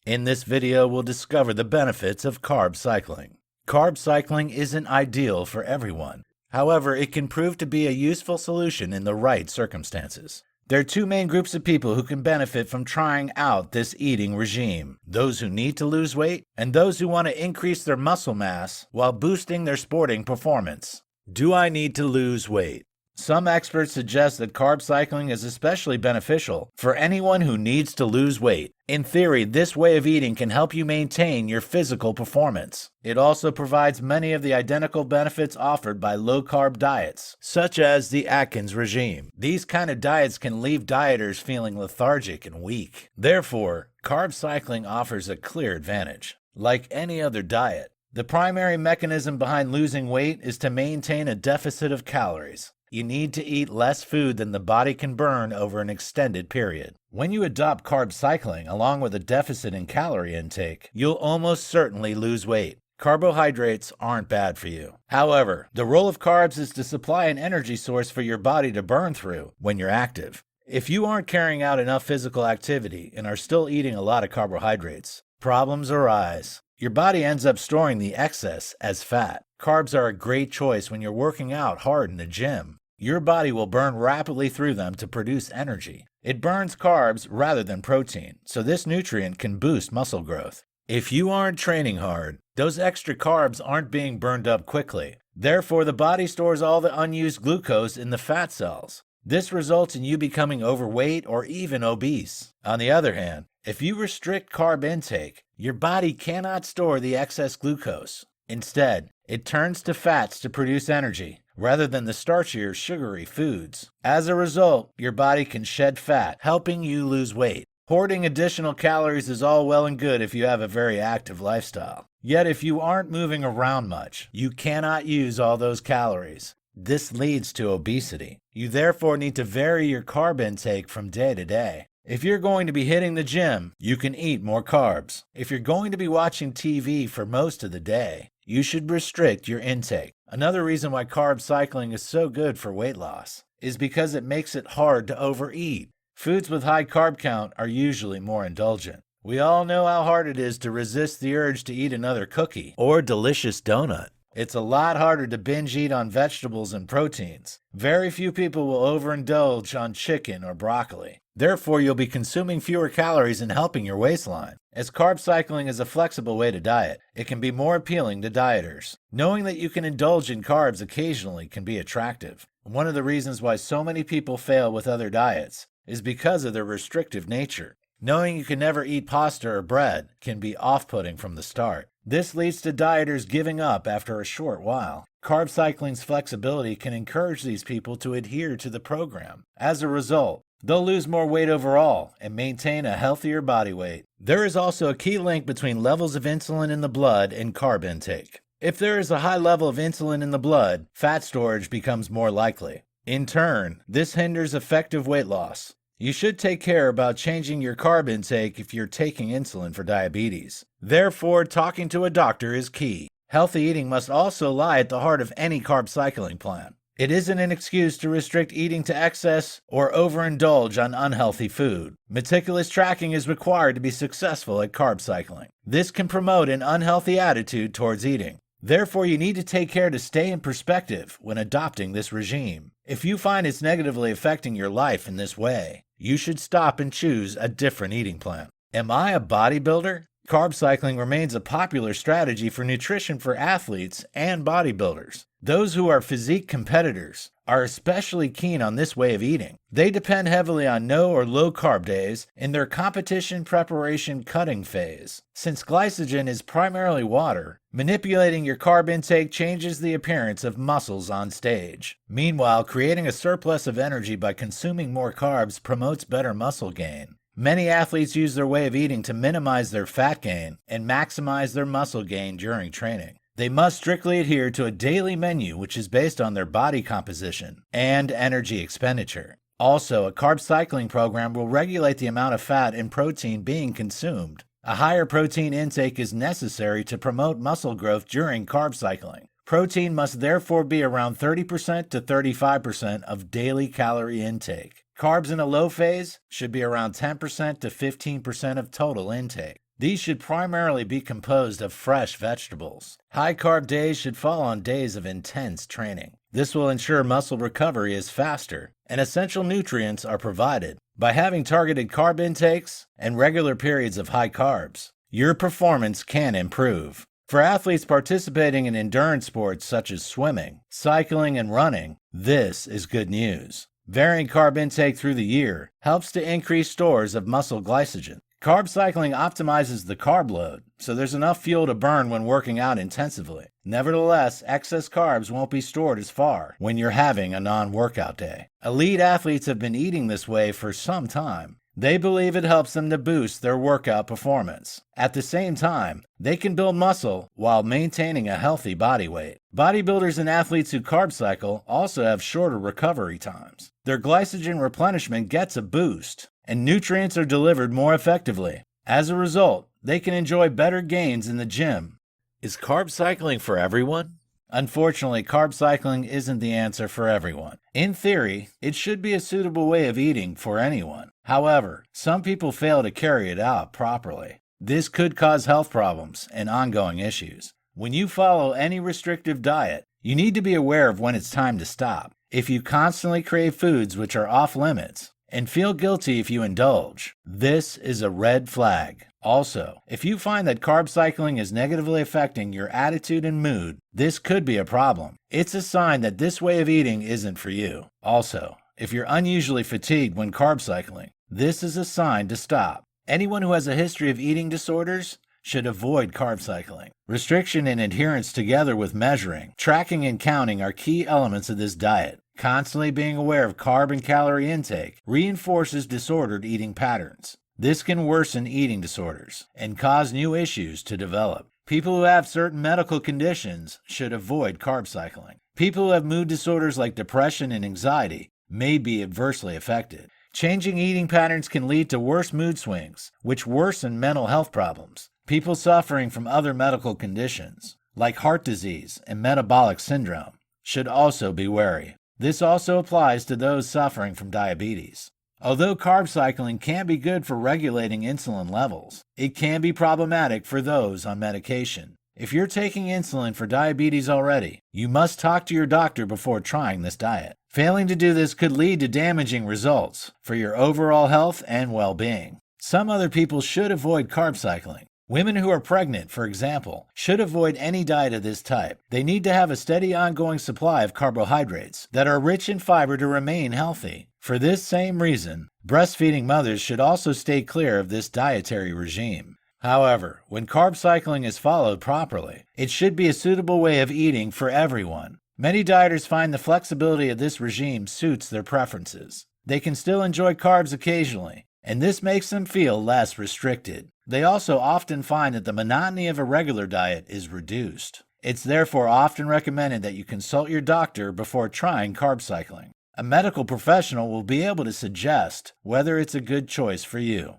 In this video, we'll discover the benefits of carb cycling. Carb cycling isn't ideal for everyone. However, it can prove to be a useful solution in the right circumstances. There are two main groups of people who can benefit from trying out this eating regime: those who need to lose weight and those who want to increase their muscle mass while boosting their sporting performance. Do I need to lose weight? Some experts suggest that carb cycling is especially beneficial for anyone who needs to lose weight. In theory, this way of eating can help you maintain your physical performance. It also provides many of the identical benefits offered by low-carb diets, such as the Atkins regime. These kind of diets can leave dieters feeling lethargic and weak. Therefore, carb cycling offers a clear advantage. Like any other diet, the primary mechanism behind losing weight is to maintain a deficit of calories. You need to eat less food than the body can burn over an extended period. When you adopt carb cycling along with a deficit in calorie intake, you'll almost certainly lose weight. Carbohydrates aren't bad for you. However, the role of carbs is to supply an energy source for your body to burn through when you're active. If you aren't carrying out enough physical activity and are still eating a lot of carbohydrates, problems arise. Your body ends up storing the excess as fat. Carbs are a great choice when you're working out hard in the gym. Your body will burn rapidly through them to produce energy. It burns carbs rather than protein, so this nutrient can boost muscle growth. If you aren't training hard, those extra carbs aren't being burned up quickly. Therefore, the body stores all the unused glucose in the fat cells. This results in you becoming overweight or even obese. On the other hand, if you restrict carb intake, your body cannot store the excess glucose. Instead, it turns to fats to produce energy, rather than the starchier, sugary foods. As a result, your body can shed fat, helping you lose weight. Hoarding additional calories is all well and good if you have a very active lifestyle. Yet if you aren't moving around much, you cannot use all those calories. This leads to obesity. You therefore need to vary your carb intake from day to day. If you're going to be hitting the gym, you can eat more carbs. If you're going to be watching TV for most of the day, you should restrict your intake. Another reason why carb cycling is so good for weight loss is because it makes it hard to overeat. Foods with high carb count are usually more indulgent. We all know how hard it is to resist the urge to eat another cookie or delicious donut. It's a lot harder to binge eat on vegetables and proteins. Very few people will overindulge on chicken or broccoli. Therefore, you'll be consuming fewer calories and helping your waistline. As carb cycling is a flexible way to diet, it can be more appealing to dieters. Knowing that you can indulge in carbs occasionally can be attractive. One of the reasons why so many people fail with other diets is because of their restrictive nature. Knowing you can never eat pasta or bread can be off-putting from the start. This leads to dieters giving up after a short while. Carb cycling's flexibility can encourage these people to adhere to the program. As a result, they'll lose more weight overall and maintain a healthier body weight. There is also a key link between levels of insulin in the blood and carb intake. If there is a high level of insulin in the blood, fat storage becomes more likely. In turn, this hinders effective weight loss. You should take care about changing your carb intake if you're taking insulin for diabetes. Therefore, talking to a doctor is key. Healthy eating must also lie at the heart of any carb cycling plan. It isn't an excuse to restrict eating to excess or overindulge on unhealthy food. Meticulous tracking is required to be successful at carb cycling. This can promote an unhealthy attitude towards eating. Therefore, you need to take care to stay in perspective when adopting this regime. If you find it's negatively affecting your life in this way, you should stop and choose a different eating plan. Am I a bodybuilder? Carb cycling remains a popular strategy for nutrition for athletes and bodybuilders. Those who are physique competitors are especially keen on this way of eating. They depend heavily on no or low carb days in their competition preparation cutting phase. Since glycogen is primarily water, manipulating your carb intake changes the appearance of muscles on stage. Meanwhile, creating a surplus of energy by consuming more carbs promotes better muscle gain. Many athletes use their way of eating to minimize their fat gain and maximize their muscle gain during training. They must strictly adhere to a daily menu which is based on their body composition and energy expenditure. Also, a carb cycling program will regulate the amount of fat and protein being consumed. A higher protein intake is necessary to promote muscle growth during carb cycling. Protein must therefore be around 30% to 35% of daily calorie intake. Carbs in a low phase should be around 10% to 15% of total intake. These should primarily be composed of fresh vegetables. High-carb days should fall on days of intense training. This will ensure muscle recovery is faster, and essential nutrients are provided. By having targeted carb intakes and regular periods of high carbs, your performance can improve. For athletes participating in endurance sports such as swimming, cycling, and running, this is good news. Varying carb intake through the year helps to increase stores of muscle glycogen. Carb cycling optimizes the carb load, so there's enough fuel to burn when working out intensively. Nevertheless, excess carbs won't be stored as far when you're having a non-workout day. Elite athletes have been eating this way for some time. They believe it helps them to boost their workout performance. At the same time, they can build muscle while maintaining a healthy body weight. Bodybuilders and athletes who carb cycle also have shorter recovery times. Their glycogen replenishment gets a boost, and nutrients are delivered more effectively. As a result, they can enjoy better gains in the gym. Is carb cycling for everyone? Unfortunately, carb cycling isn't the answer for everyone. In theory, it should be a suitable way of eating for anyone. However, some people fail to carry it out properly. This could cause health problems and ongoing issues. When you follow any restrictive diet, you need to be aware of when it's time to stop. If you constantly crave foods which are off limits, and feel guilty if you indulge, this is a red flag. Also, if you find that carb cycling is negatively affecting your attitude and mood, this could be a problem. It's a sign that this way of eating isn't for you. Also, if you're unusually fatigued when carb cycling, this is a sign to stop. Anyone who has a history of eating disorders should avoid carb cycling. Restriction and adherence together with measuring, tracking, and counting are key elements of this diet. Constantly being aware of carb and calorie intake reinforces disordered eating patterns. This can worsen eating disorders and cause new issues to develop. People who have certain medical conditions should avoid carb cycling. People who have mood disorders like depression and anxiety may be adversely affected. Changing eating patterns can lead to worse mood swings, which worsen mental health problems. People suffering from other medical conditions, like heart disease and metabolic syndrome, should also be wary. This also applies to those suffering from diabetes. Although carb cycling can be good for regulating insulin levels, it can be problematic for those on medication. If you're taking insulin for diabetes already, you must talk to your doctor before trying this diet. Failing to do this could lead to damaging results for your overall health and well-being. Some other people should avoid carb cycling. Women who are pregnant, for example, should avoid any diet of this type. They need to have a steady ongoing supply of carbohydrates that are rich in fiber to remain healthy. For this same reason, breastfeeding mothers should also stay clear of this dietary regime. However, when carb cycling is followed properly, it should be a suitable way of eating for everyone. Many dieters find the flexibility of this regime suits their preferences. They can still enjoy carbs occasionally, and this makes them feel less restricted. They also often find that the monotony of a regular diet is reduced. It's therefore often recommended that you consult your doctor before trying carb cycling. A medical professional will be able to suggest whether it's a good choice for you.